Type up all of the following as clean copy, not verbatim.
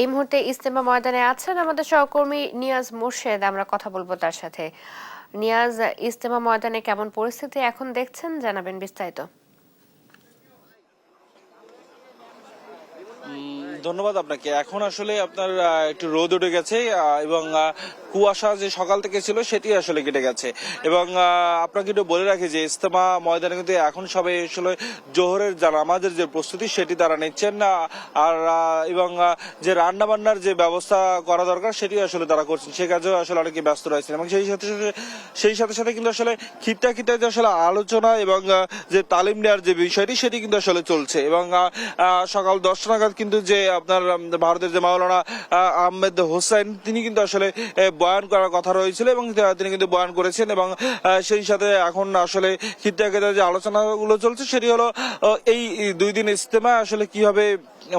এই মুহূর্তে ইজতেমা ময়দানে আছেন আমাদের সহকর্মী নিয়াজ মোর্শেদ। আমরা কথা বলবো তার সাথে। নিয়াজ, ইজতেমা ময়দানে কেমন পরিস্থিতি এখন দেখছেন, জানাবেন বিস্তারিত। ধন্যবাদ আপনাকে। এখন আসলে আপনার একটু রোদ উঠে গেছে এবং কুয়াশা যে সকাল থেকে ছিল সেটি আসলে কেটে গেছে। এবং আপনাকে একটু বলে রাখি যে ইজতেমা ময়দানে কিন্তু এখন সবাই আসলে জোহরের নামাজের যে প্রস্তুতি সেটি তারা নিচ্ছেন না। আর এবং যে রান্না বান্নার যে ব্যবস্থা করা দরকার সেটি আসলে তারা করছেন, সে কাজেও আসলে অনেকে ব্যস্ত রয়েছেন। এবং সেই সাথে সাথে কিন্তু আসলে খিটটা যে আসলে আলোচনা এবং যে তালিম নেওয়ার যে বিষয়টি সেটি কিন্তু আসলে চলছে। এবং সকাল 10টা নাগাদ কিন্তু যে আপনার ভারতের যে মাওলানা আহমেদ হোসেন তিনি কিন্তু আসলে বয়ান করার কথা রয়েছিল এবং তিনি কিন্তু বয়ান করেছেন। এবং সেই সাথে এখন আসলে খিত্তা যে আলোচনাগুলো চলছে সেটি হলো এই 2 দিন ইজতেমা আসলে কিভাবে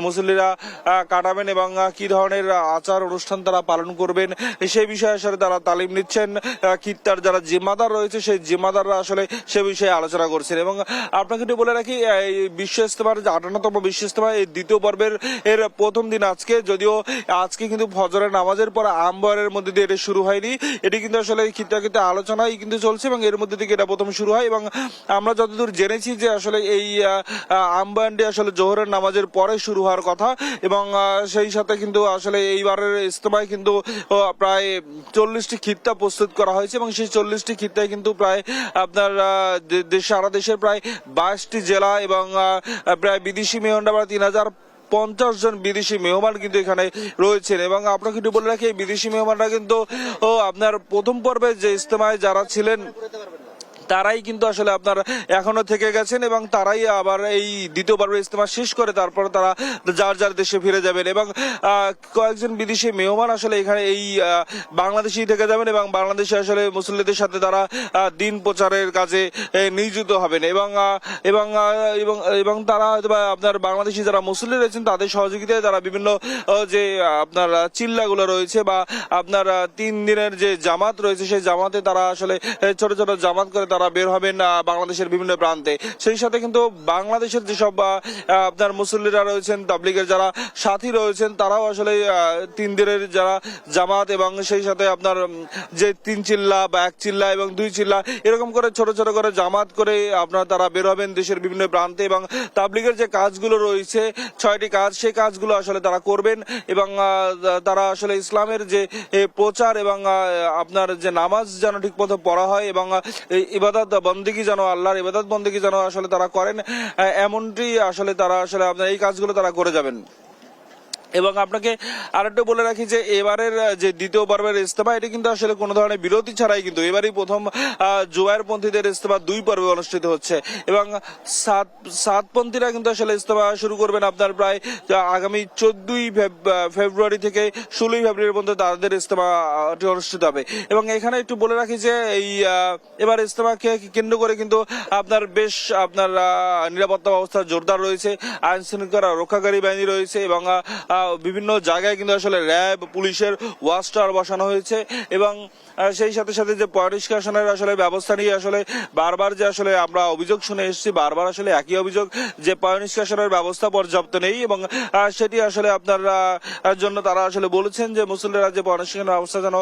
মুসল্লিরা কাটাবেন এবং কি ধরনের আচার অনুষ্ঠান তারা পালন করবেন সেই বিষয়ে আসলে তারা তালিম নিচ্ছেন। খিত্তার যারা জিম্মাদার রয়েছে সেই জিম্মাদাররা আসলে সে বিষয়ে আলোচনা করছেন। এবং আপনাকে একটু বলে রাখি, এই বিশ্ব ইজতেমার যে 58তম বিশ্ব ইজতেমা এই দ্বিতীয় পর্বের প্রথম দিন আজকে, যদিও আজকে কিন্তু ফজরের নামাজের পর আমবয়ানের মধ্যে দিয়ে এটা শুরু হয়নি। এটি কিন্তু আসলে খিত্তা আলোচনাই কিন্তু চলছে এবং এর মধ্যে থেকে এটা প্রথম শুরু হয়। এবং আমরা যতদূর জেনেছি যে আসলে এই আমবয়ানটি আসলে জোহরের নামাজের পরে শুরু হওয়ার কথা। এবং সেই সাথে কিন্তু আসলে এইবারের ইজতেমায় কিন্তু প্রায় 40টি খিত্তা প্রস্তুত করা হয়েছে এবং সেই 40টি খিত্তায় কিন্তু প্রায় আপনার সারা দেশের প্রায় 22টি জেলা এবং প্রায় বিদেশি মেহমানরা প্রায় 3050 জন বিদেশি মেহমান কিন্তু এখানে রয়েছেন। এবং আপনাকে একটু বলে রাখি, এই বিদেশি মেহমানরা কিন্তু আপনার প্রথম পর্বে যে ইজতেমায় যারা ছিলেন তারাই কিন্তু আসলে আপনার এখনো থেকে গেছেন এবং তারাই আবার এই দ্বিতীয় পর্বের ইজতেমা শেষ করে তারপর তারা যার যার দেশে ফিরে যাবেন। এবং কয়েকজন বিদেশি মেহমান আসলে এখানে এই বাংলাদেশেই থেকে যাবেন এবং বাংলাদেশে আসলে মুসল্লিদের সাথে তারা দিন প্রচারের কাজে নিয়োজিত হবেন। এবং এবং এবং এবং তারা আপনার বাংলাদেশি যারা মুসল্লি রয়েছেন তাদের সহযোগিতায় তারা বিভিন্ন যে আপনার চিল্লাগুলো রয়েছে বা আপনার 3 দিনের যে জামাত রয়েছে সেই জামাতে তারা আসলে ছোট ছোট জামাত করে তারা বের হবেন বাংলাদেশের বিভিন্ন প্রান্তে। সেই সাথে কিন্তু বাংলাদেশের যেসব আপনার মুসল্লিরা রয়েছেন, তাবলিগের যারা সাথী রয়েছেন, তারাও আসলে 3 দিনের যারা জামাত এবং সেই সাথে আপনার যে 3 চিল্লা বা 1 চিল্লা এবং 2 চিল্লা এরকম করে ছোট ছোট করে জামাত করে আপনার তারা বের হবেন দেশের বিভিন্ন প্রান্তে। এবং তাবলিগের যে কাজগুলো রয়েছে 6টি কাজ, সেই কাজগুলো আসলে তারা করবেন। এবং তারা আসলে ইসলামের যে প্রচার এবং আপনার যে নামাজ যেন ঠিক মতো পড়া হয় এবং ইবাদত বন্দেগী যেন আল্লাহর ইবাদত বন্দেগী যেন আসলে তারা করেন, এমনটি আসলে তারা আসলে আপনার এই কাজগুলো তারা করে যাবেন। এবং আপনাকে আরেকটু বলে রাখি যে এবারের যে দ্বিতীয় পর্বের ইজতেমা এটি কিন্তু আসলে কোনো ধরনের বিরতি ছাড়াই কিন্তু এবারই প্রথম জুবায়েরপন্থীদের ইজতেমা 2 পর্বে অনুষ্ঠিত হচ্ছে। এবং সাতপন্থীরা কিন্তু আসলে ইজতেমা শুরু করবেন আপনার প্রায় আগামী 14ই ফেব্রুয়ারি থেকে 16ই ফেব্রুয়ারি পর্যন্ত তাদের ইজতেমাটি অনুষ্ঠিত হবে। এবং এখানে একটু বলে রাখি যে এই এবার ইজতেমাকে কেন্দ্র করে কিন্তু আপনার বেশ আপনার নিরাপত্তা ব্যবস্থা জোরদার রয়েছে, আইন শৃঙ্খলা রক্ষাকারী বাহিনী রয়েছে এবং বিভিন্ন জায়গায় কিন্তু আসলে র্যাব পুলিশের ওয়াচ টাওয়ার বসানো হয়েছে। এবং সেই সাথে সাথে যে পয়নিষ্কাশনের আসলে ব্যবস্থা নিয়ে আসলে বারবার যে আসলে আমরা অভিযোগ শুনে এসেছি, বারবার আসলে একই অভিযোগ যে পয়নিষ্কাশনের ব্যবস্থা পর্যাপ্ত নেই। এবং সেটি আসলে আপনার জন্য তারা আসলে বলেছেন যে মুসল্লিরা যে পয়নিষ্কাশনের ব্যবস্থা যেন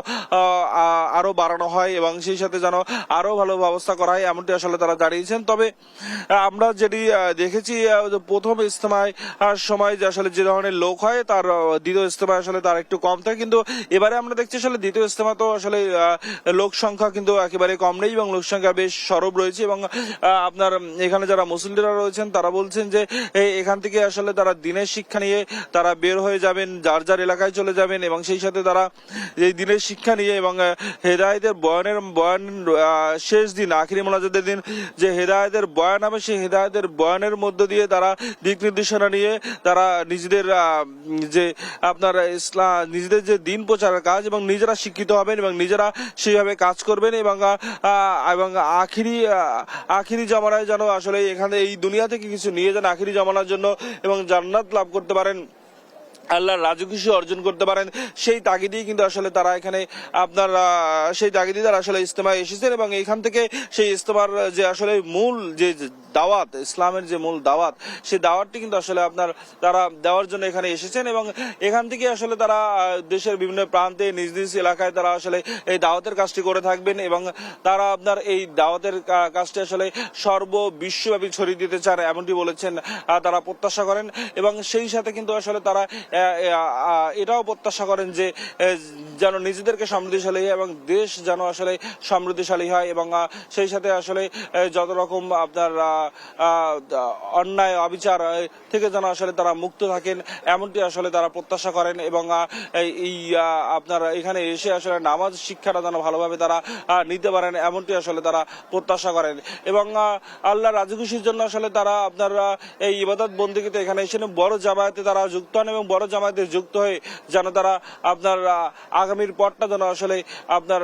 আরো বাড়ানো হয় এবং সেই সাথে যেন আরো ভালো ব্যবস্থা করা হয়, এমনটি আসলে তারা জানিয়েছেন। তবে আমরা যেটি দেখেছি প্রথম ইজতেমায় সময় যে আসলে যে ধরনের লোক হয় তার দ্বিতীয় ইজতেমা আসলে তার একটু কম থাকে, কিন্তু এবারে আমরা দেখছি আসলে দ্বিতীয় ইজতেমা তো আসলে লোক সংখ্যা কিন্তু একেবারে কম নেই এবং লোক সংখ্যা বেশ সরব রয়েছে। এবং আপনার এখানে যারা মুসল্লিরা রয়েছেন তারা বলছেন যে এখান থেকে আসলে তারা দিনের শিক্ষা নিয়ে তারা বের হয়ে যাবেন, যার যার এলাকায় চলে যাবেন এবং সেই সাথে তারা এই দিনের শিক্ষা নিয়ে এবং হেদায়েতের বয়ান শেষ দিন আখিরি মোনাজাতের দিন যে হেদায়েতের বয়ান হবে সেই হেদায়েতের বয়ানের মধ্য দিয়ে তারা দিক নির্দেশনা নিয়ে তারা নিজেদের যে আপনার ইসলাম নিজেদের যে দিন প্রচারের কাজ এবং নিজেরা শিক্ষিত হবেন এবং নিজেরা সেইভাবে কাজ করবেন। এবং আখিরি জামানায় যেন আসলে এখানে এই দুনিয়া থেকে কিছু নিয়ে যান আখিরি জামানার জন্য এবং জান্নাত লাভ করতে পারেন, আল্লাহর রাজখুশি অর্জন করতে পারেন, সেই তাগিদেই কিন্তু আসলে তারা এখানে আপনার সেই তাগিদে তারা আসলে ইজতেমায় এসেছেন। এবং এখান থেকে সেই ইজতেমার যে আসলে মূল যে দাওয়াত, ইসলামের যে মূল দাওয়াত, সেই দাওয়াতটি কিন্তু আসলে আপনার তারা দেওয়ার জন্য এখানে এসেছেন এবং এখান থেকে আসলে তারা দেশের বিভিন্ন প্রান্তে নিজ নিজ এলাকায় তারা আসলে এই দাওয়াতের কাজটি করে থাকবেন এবং তারা আপনার এই দাওয়াতের কাজটি আসলে বিশ্বব্যাপী ছড়িয়ে দিতে চান এমনটি বলেছেন, তারা প্রত্যাশা করেন এবং সেই সাথে কিন্তু আসলে তারা এটাও প্রত্যাশা করেন যে যেন নিজেদেরকে সমৃদ্ধিশালী এবং দেশ যেন আসলে সমৃদ্ধিশালী হয় এবং সেই সাথে আসলে যত রকম আপনার অন্যায় অবিচার থেকে যেন আসলে তারা মুক্ত থাকেন এমনটি আসলে তারা প্রত্যাশা করেন এবং এই আপনার এখানে এসে আসলে নামাজ শিক্ষাটা যেন ভালোভাবে তারা নিতে পারেন এমনটি আসলে তারা প্রত্যাশা করেন এবং আল্লাহর রাজি খুশির জন্য আসলে তারা আপনার এই ইবাদত বন্দেগীতে এখানে এসে বড় জামায়াতে তারা যুক্ত হন এবং বড় জামায়াতে যুক্ত হয়ে যেন তারা আপনার আগামীর পথটা যেন আসলে আপনার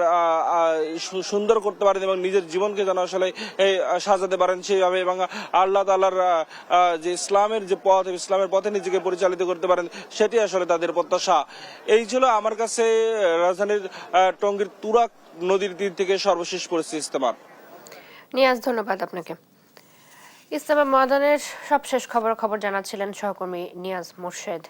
সুন্দর করতে পারেন এবং নিজের জীবনকে যেন আসলে সাজাতে পারেন সেইভাবে এবং আল্লাহ তাআলার যে ইসলামের যে পথ, ইসলামের পথে নিজেকে পরিচালিত করতে পারেন সেটি আসলে তাদের প্রত্যাশা। এই ছিল আমার কাছে রাজধানীর টঙ্গীর তুরাগ নদীর তীর থেকে সর্বশেষ পরিস্থিতি। ইস্তেমার নিয়াজ, ধন্যবাদ আপনাকে। ইস্তেমা ময়দানের সবশেষ খবর জানাচ্ছিলেন সহকর্মী নিয়াজ মোর্শেদ।